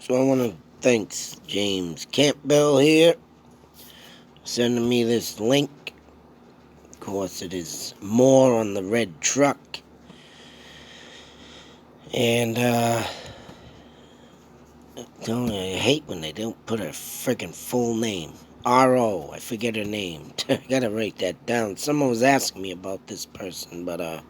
So I want to thank James Campbell here sending me this link. Of course, it is more on the red truck. And, don't I hate when they don't put her freaking full name. R.O. I forget her name. I gotta write that down. Someone was asking me about this person, but,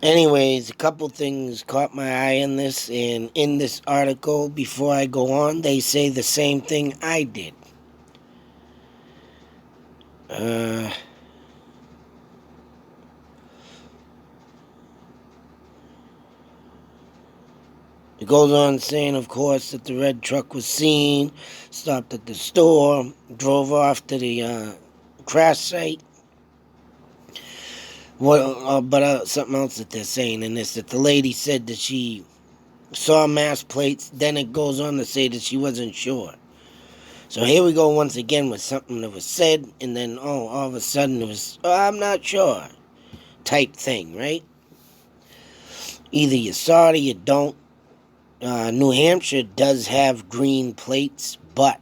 anyways, a couple things caught my eye in this, and in this article, before I go on, they say the same thing I did. It goes on saying, of course, that the red truck was seen, stopped at the store, drove off to the crash site. But something else that they're saying in this, that the lady said that she saw mass plates, then it goes on to say that she wasn't sure. So here we go once again with something that was said, and then, all of a sudden it was, I'm not sure, type thing, right? Either you saw it or you don't. New Hampshire does have green plates, but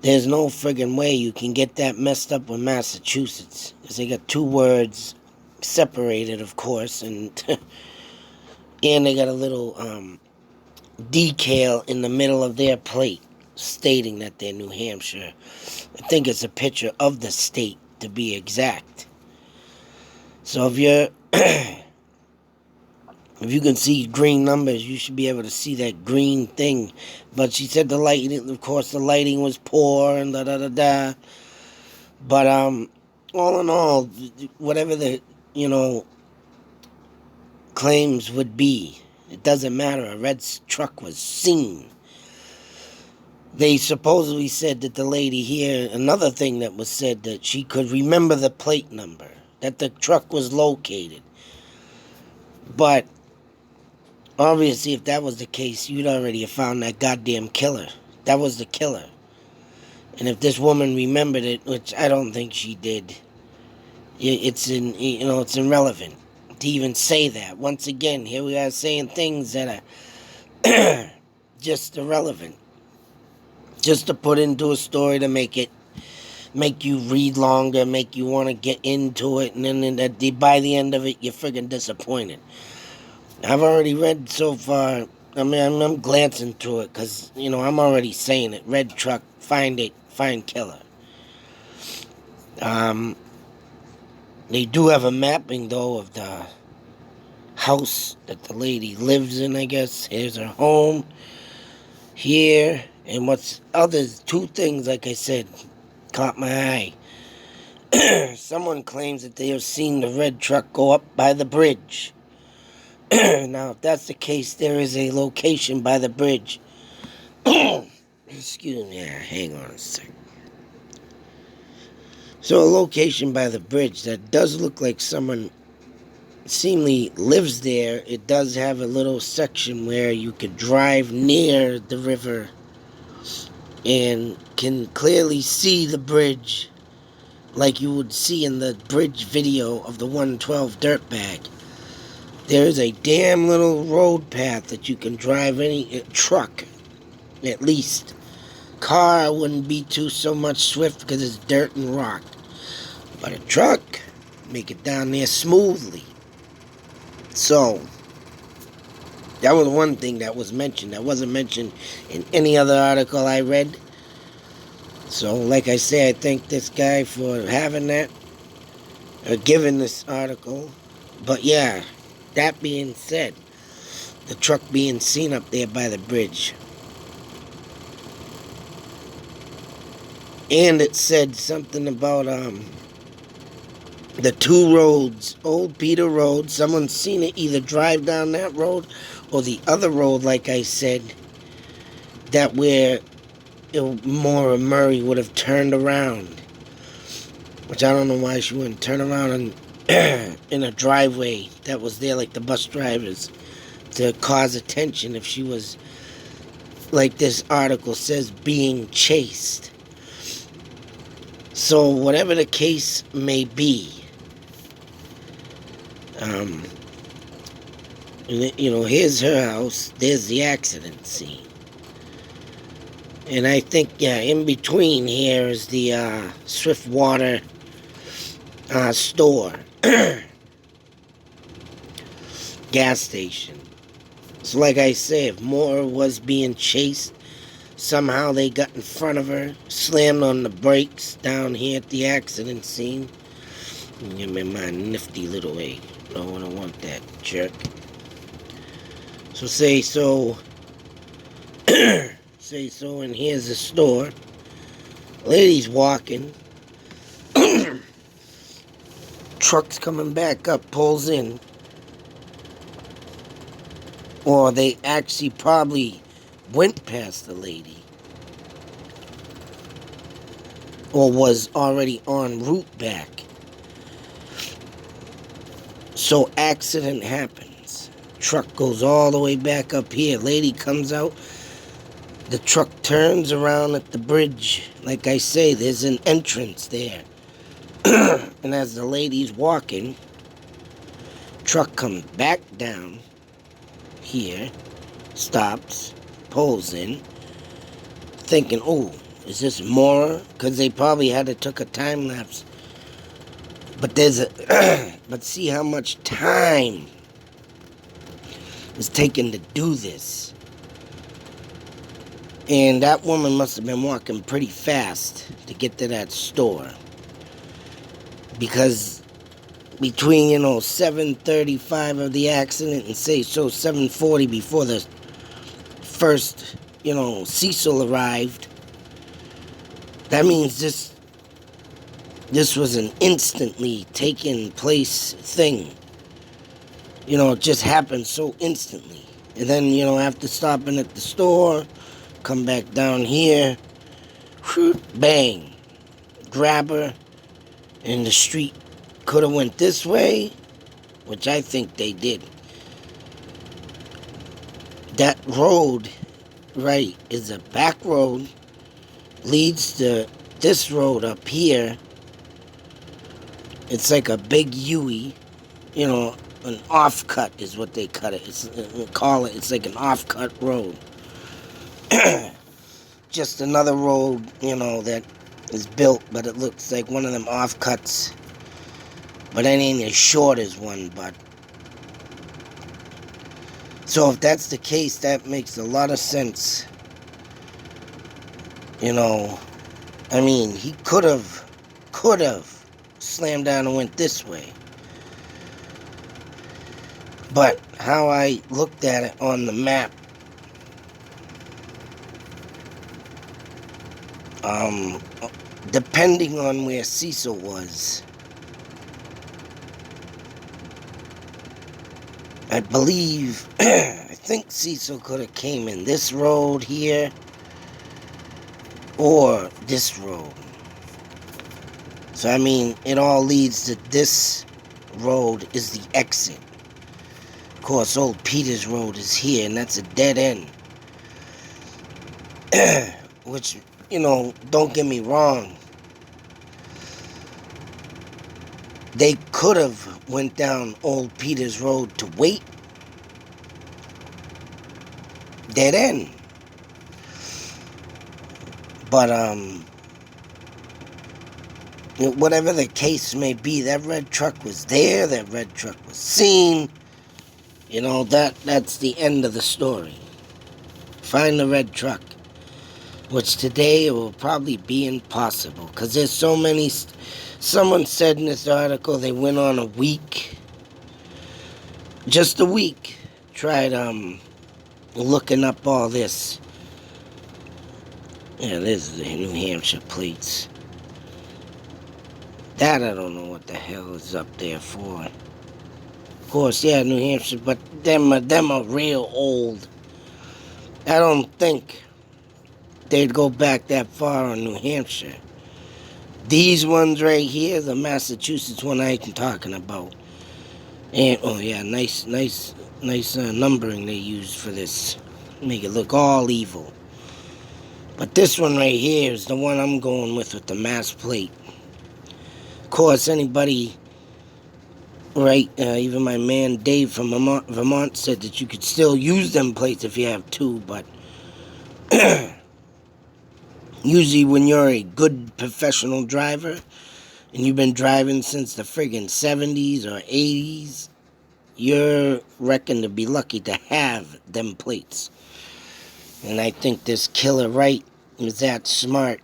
there's no friggin' way you can get that messed up with Massachusetts. Because they got two words separated, of course, and and they got a little decal in the middle of their plate stating that they're New Hampshire. I think it's a picture of the state, to be exact. So if you're if you can see green numbers, you should be able to see that green thing. But she said the lighting, of course, the lighting was poor and da-da-da-da. But, all in all, whatever the, claims would be, it doesn't matter. A red truck was seen. They supposedly said that the lady here, another thing that was said, that she could remember the plate number, that the truck was located. But obviously, if that was the case, you'd already have found that goddamn killer. That was the killer. And if this woman remembered it, which I don't think she did, it's irrelevant to even say that. Once again, here we are saying things that are just irrelevant. Just to put into a story to make you read longer, make you want to get into it, and then by the end of it, you're friggin' disappointed. I've already read so far. I mean, I'm glancing through it because, I'm already saying it. Red truck, find killer. They do have a mapping, though, of the house that the lady lives in, I guess. Here's her home. Here. And what's others, two things, like I said, caught my eye. Someone claims that they have seen the red truck go up by the bridge. Now, if that's the case, there is a location by the bridge. Excuse me, hang on a second. So, a location by the bridge that does look like someone seemingly lives there. It does have a little section where you could drive near the river and can clearly see the bridge like you would see in the bridge video of the 112 Dirtbag. There is a damn little road path that you can drive any truck, at least. Car wouldn't be too so much swift because it's dirt and rock. But a truck, make it down there smoothly. So, that was one thing that was mentioned. That wasn't mentioned in any other article I read. So, like I say, I thank this guy for having that, or giving this article. But yeah, that being said, the truck being seen up there by the bridge. And it said something about the two roads, Old Peter Road. Someone's seen it either drive down that road or the other road, like I said, that where Maura Murray would have turned around. Which I don't know why she wouldn't turn around in a driveway that was there like the bus drivers to cause attention if she was, like this article says, being chased. So whatever the case may be, And, here's her house. There's the accident scene. And I think, yeah, in between here is the Swiftwater store, gas station. So, like I say, if Maura was being chased, somehow they got in front of her, slammed on the brakes down here at the accident scene. Give me my nifty little egg. I don't want that jerk. So say so. Say so, and here's the store. Lady's walking. Truck's coming back up, pulls in. Or they actually probably went past the lady. Or was already en route back. So accident happens. Truck goes all the way back up here. Lady comes out. The truck turns around at the bridge. Like I say, there's an entrance there. And as the lady's walking, truck comes back down here, stops, pulls in, thinking, oh, is this Maura? Because they probably had to took a time lapse. But but see how much time is taken to do this. And that woman must have been walking pretty fast to get to that store. Because between, 7:35 of the accident and say so 7:40 before the first, Cecil arrived, that means this was an instantly taken place thing. It just happened so instantly. And then, after stopping at the store, come back down here, bang, grab her, and the street could have went this way, which I think they did. That road, right, is a back road, leads to this road up here. It's like a big U-ey, an off-cut is what they cut it. It's like an off-cut road. Just another road, that is built, but it looks like one of them off-cuts. But it ain't as short as one, but. So if that's the case, that makes a lot of sense. He could have slammed down and went this way. But how I looked at it on the map, depending on where Cecil was, I believe, I think Cecil could have came in this road here, or this road. So, it all leads to this road is the exit. Of course, Old Peter's Road is here, and that's a dead end. Which, don't get me wrong. They could have went down Old Peter's Road to wait. Dead end. But, whatever the case may be, that red truck was there, that red truck was seen. That's the end of the story. Find the red truck. Which today it will probably be impossible. Because there's so many. Someone said in this article they went on a week. Just a week. Tried looking up all this. Yeah, there's the New Hampshire plates. That I don't know what the hell is up there for. Of course, yeah, New Hampshire, but them are real old. I don't think they'd go back that far on New Hampshire. These ones right here, the Massachusetts one I'm talking about. And, oh yeah, nice numbering they used for this. Make it look all evil. But this one right here is the one I'm going with the mass plate. Of course, anybody right? Even my man Dave from Vermont said that you could still use them plates if you have two, but usually when you're a good professional driver and you've been driving since the friggin' 70s or 80s, you're reckoned to be lucky to have them plates. And I think this killer Wright was that smart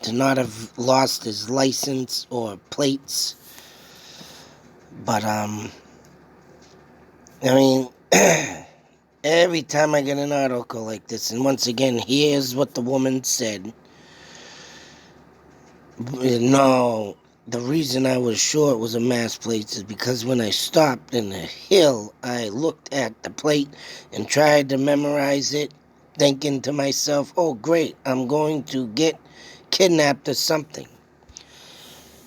to not have lost his license or plates. But, I mean, every time I get an article like this, and once again, here's what the woman said. No, the reason I was sure it was a mass plate is because when I stopped in the hill, I looked at the plate and tried to memorize it, thinking to myself, oh great, I'm going to get kidnapped or something.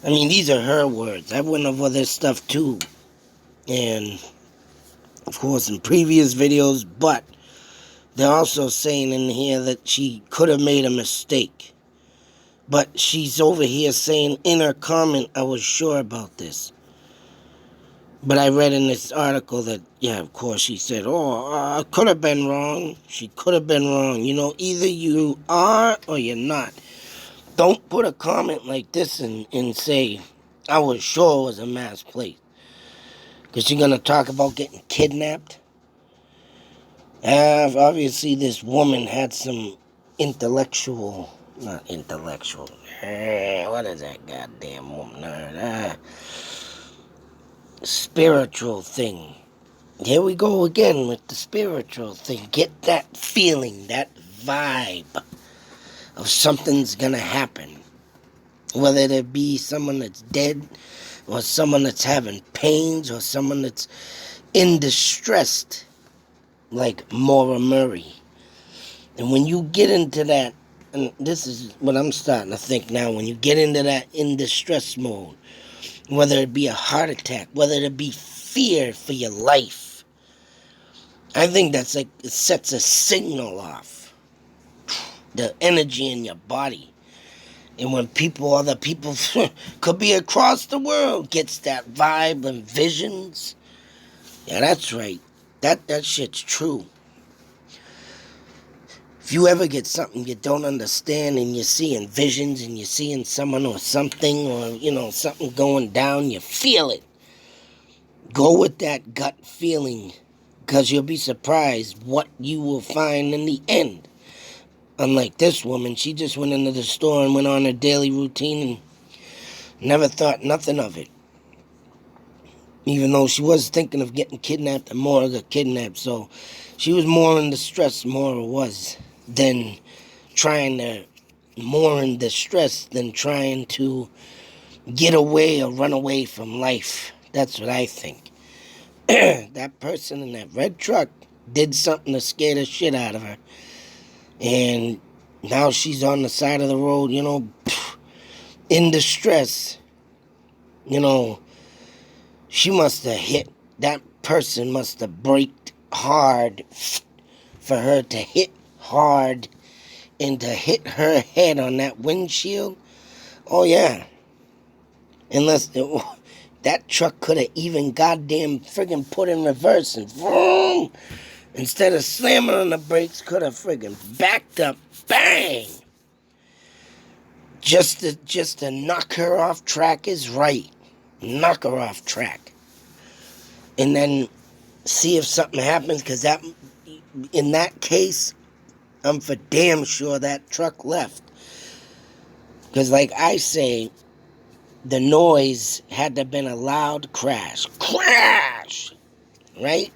I mean, these are her words. I went over this stuff too, and of course in previous videos, but they're also saying in here that she could have made a mistake. But she's over here saying in her comment, I was sure about this. But I read in this article that, yeah, of course, she said, oh, I could have been wrong. She could have been wrong. You know, either you are or you're not. Don't put a comment like this and say, I was sure it was a mass plate. Because you're going to talk about getting kidnapped. Obviously, this woman had some not intellectual. What is that goddamn woman? Spiritual thing. Here we go again with the spiritual thing. Get that feeling, that vibe of something's gonna happen. Whether it be someone that's dead, or someone that's having pains, or someone that's in distress, like Maura Murray. And when you get into that, and this is what I'm starting to think now, when you get into that in distress mode, whether it be a heart attack, whether it be fear for your life, I think that's like, it sets a signal off. The energy in your body. And when other people, could be across the world, gets that vibe and visions. Yeah, that's right. That shit's true. If you ever get something you don't understand and you're seeing visions and you're seeing someone or something or, something going down, you feel it. Go with that gut feeling, because you'll be surprised what you will find in the end. Unlike this woman, she just went into the store and went on her daily routine and never thought nothing of it. Even though she was thinking of getting kidnapped, and Maura got kidnapped, so she was more in distress, Maura was, than more in distress than trying to get away or run away from life. That's what I think. That person in that red truck did something to scare the shit out of her. And now she's on the side of the road, in distress. She must have that person must have braked hard for her to hit hard and to hit her head on that windshield. Oh, yeah. That truck could have even goddamn friggin' put in reverse and vroom, instead of slamming on the brakes, could have friggin' backed up, bang! Just to knock her off track is right. Knock her off track. And then see if something happens, because in that case, I'm for damn sure that truck left. Because like I say, the noise had to have been a loud crash. Crash! Right?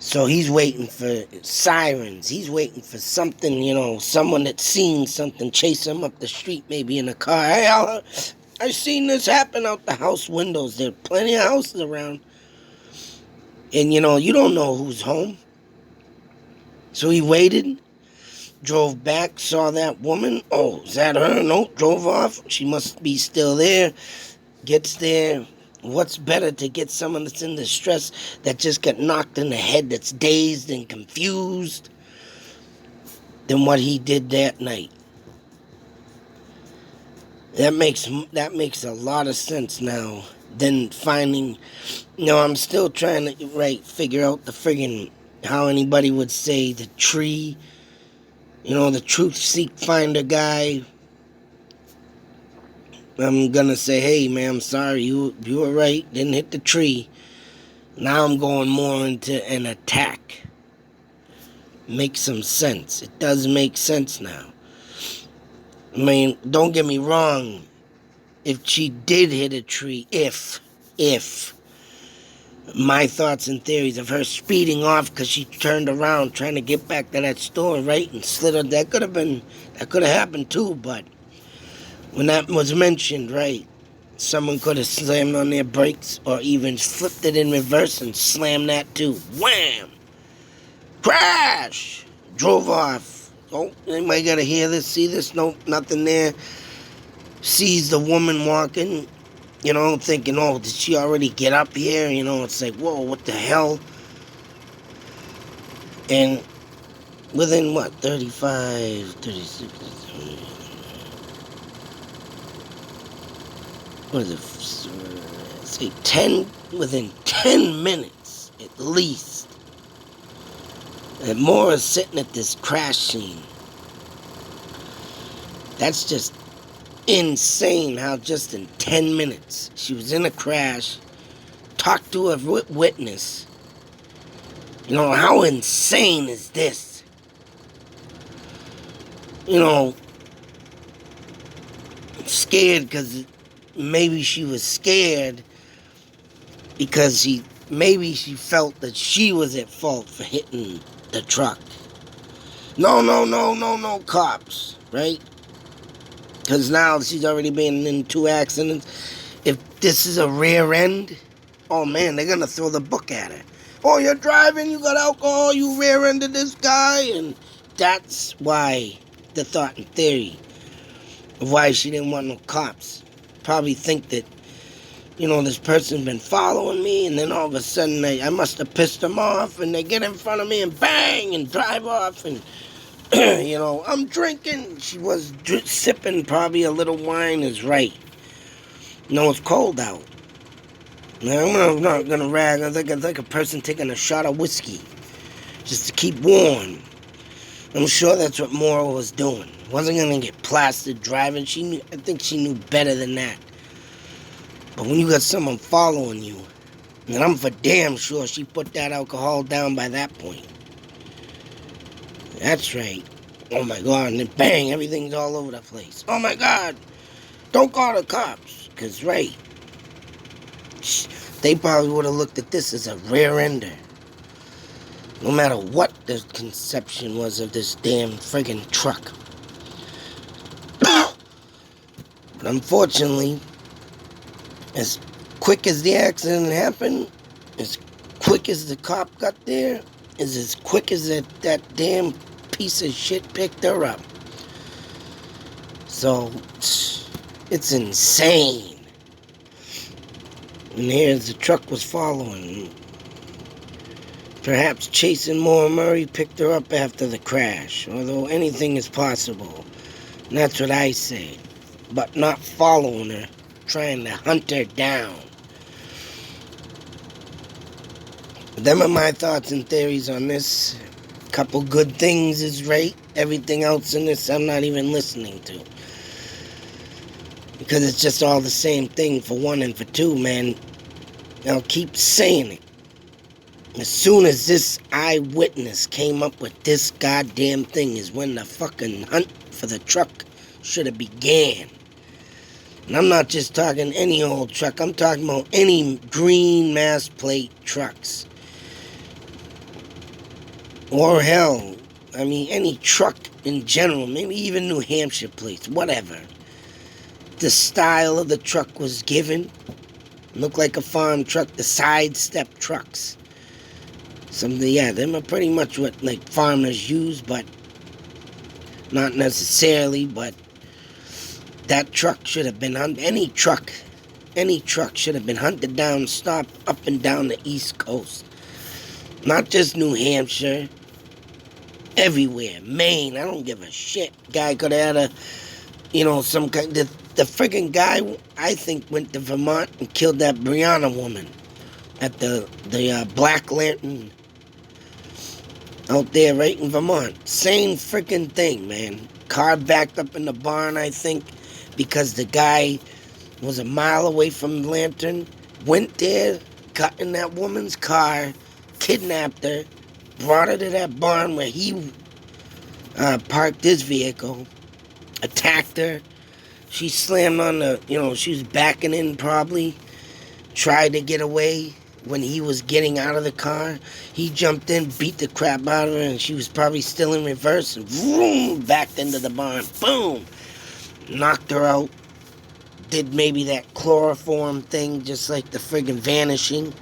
So he's waiting for sirens. He's waiting for something, someone that's seen something chase him up the street, maybe in a car. Hey, I seen this happen out the house windows. There are plenty of houses around. And, you don't know who's home. So he waited, drove back, saw that woman. Oh, is that her? No, drove off. She must be still there. Gets there. What's better to get someone that's in distress, that just got knocked in the head, that's dazed and confused, than what he did that night? That makes a lot of sense now Then finding, I'm still trying to, figure out the friggin' how anybody would say the tree, the truth seek finder guy. I'm gonna say, hey man, I'm sorry, you were right, didn't hit the tree. Now I'm going more into an attack. Makes some sense. It does make sense now. I mean, don't get me wrong. If she did hit a tree, if my thoughts and theories of her speeding off because she turned around trying to get back to that store, right, and slid her, that could have happened too, but when that was mentioned, right, someone could have slammed on their brakes or even flipped it in reverse and slammed that too. Wham! Crash! Drove off. Oh, anybody gotta hear this, see this? Nope, nothing there. Sees the woman walking, thinking, oh, did she already get up here? It's like, whoa, what the hell? And within, 35, 36, what is it? Say 10, within 10 minutes, at least, that Maura's sitting at this crash scene. That's just insane how just in 10 minutes she was in a crash, talked to a witness. How insane is this? Scared because maybe she was scared because maybe she felt that she was at fault for hitting the truck. No, cops, right? Because now she's already been in 2 accidents. If this is a rear end, oh man, they're going to throw the book at her. Oh, you're driving, you got alcohol, you rear-ended this guy. And that's why the thought and theory of why she didn't want no cops. Probably think that, this person's been following me, and then all of a sudden I must have pissed them off, and they get in front of me and bang, and drive off, and I'm drinking. She was sipping probably a little wine is right. It's cold out. Now, I'm not going to rag. I think like a person taking a shot of whiskey just to keep warm. I'm sure that's what Maura was doing. Wasn't going to get plastered driving. I think she knew better than that. But when you got someone following you, and I'm for damn sure she put that alcohol down by that point. That's right. Oh my God, and then bang, everything's all over the place. Oh my God, don't call the cops. Because, right, they probably would have looked at this as a rear ender. No matter what the conception was of this damn friggin' truck. But unfortunately, as quick as the accident happened, as quick as the cop got there, is as quick as that damn piece of shit picked her up. So, it's insane. And here's the truck was following. Perhaps chasing Maura Murray picked her up after the crash, although anything is possible. And that's what I say. But not following her, trying to hunt her down. Them are my thoughts and theories on this. Couple good things is right. Everything else in this I'm not even listening to. Because it's just all the same thing for one and for two, man. I'll keep saying it. As soon as this eyewitness came up with this goddamn thing is when the fucking hunt for the truck should have began. And I'm not just talking any old truck. I'm talking about any green mass plate trucks. Or hell, any truck in general. Maybe even New Hampshire plates, whatever. The style of the truck was given. Looked like a farm truck. The sidestep trucks. Them are pretty much what farmers use, but not necessarily. But that truck should have been hunted. Any truck should have been hunted down, stopped up and down the East Coast. Not just New Hampshire. Everywhere. Maine, I don't give a shit. Guy could have had some kind of The friggin' guy, I think, went to Vermont and killed that Brianna woman at the Black Lantern out there right in Vermont. Same freaking thing, man. Car backed up in the barn, I think, because the guy was a mile away from the lantern, went there, got in that woman's car, kidnapped her, brought her to that barn where he parked his vehicle, attacked her. She slammed on she was backing in probably, tried to get away. When he was getting out of the car, he jumped in, beat the crap out of her, and she was probably still in reverse, and vroom, backed into the barn. Boom! Knocked her out. Did maybe that chloroform thing, just like the friggin' Vanishing.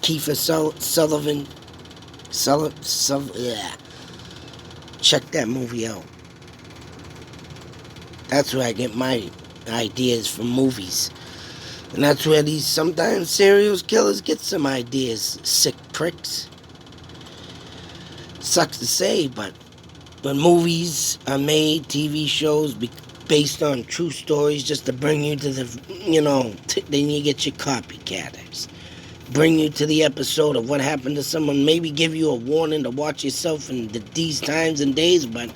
Kiefer Sutherland. Yeah. Check that movie out. That's where I get my ideas from movies. And that's where these sometimes serial killers get some ideas, sick pricks. Sucks to say, but when movies are made, TV shows based on true stories just to bring you to the, then you get your copycatters. Bring you to the episode of what happened to someone, maybe give you a warning to watch yourself in these times and days, but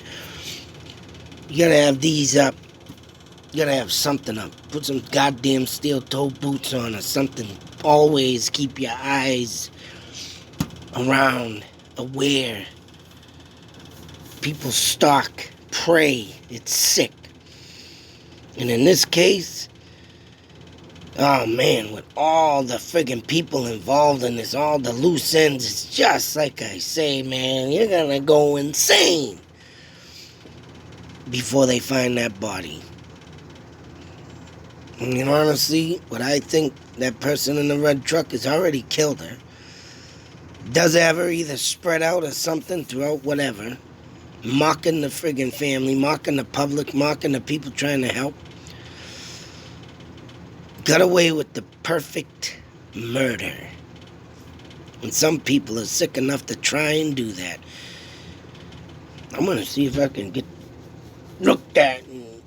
you gotta have these up. You gotta have something up. Put some goddamn steel-toe boots on or something. Always keep your eyes around, aware. People stalk, prey. It's sick. And in this case, oh man, with all the friggin' people involved in this, all the loose ends, it's just like I say, man, you're gonna go insane before they find that body. And honestly, what I think, that person in the red truck has already killed her. Does have her either spread out or something throughout whatever. Mocking the friggin' family, mocking the public, mocking the people trying to help. Got away with the perfect murder. And some people are sick enough to try and do that. I'm gonna see if I can get looked at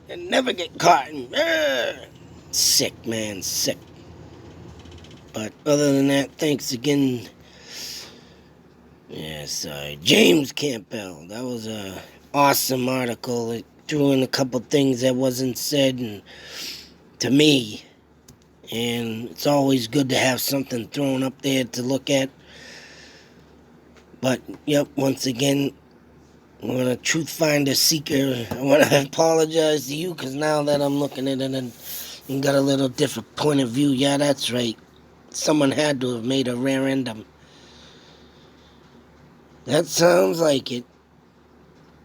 and never get caught. Sick, man, sick. But other than that, thanks again. Yeah, sorry. James Campbell. That was a awesome article. It threw in a couple things that wasn't said and to me. And it's always good to have something thrown up there to look at. But, yep, once again, I'm going to truth finder seeker. I want to apologize to you because now that I'm looking at it and got a little different point of view, yeah, that's right. Someone had to have made a referendum. That sounds like it.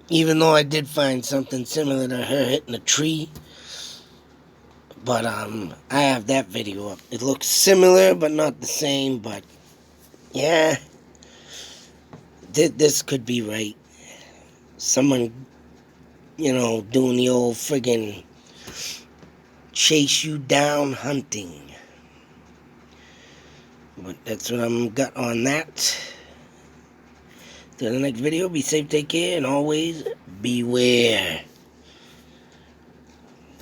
Even though I did find something similar to her hitting a tree. But I have that video up. It looks similar but not the same, but yeah. This could be right. Someone, doing the old friggin' chase you down hunting. But that's what I'm got on that. Till the next video, be safe, take care, and always beware.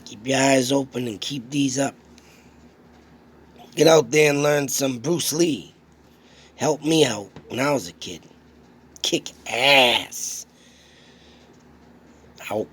Keep your eyes open and keep these up. Get out there and learn some Bruce Lee. Helped me out when I was a kid. Kick ass. Out.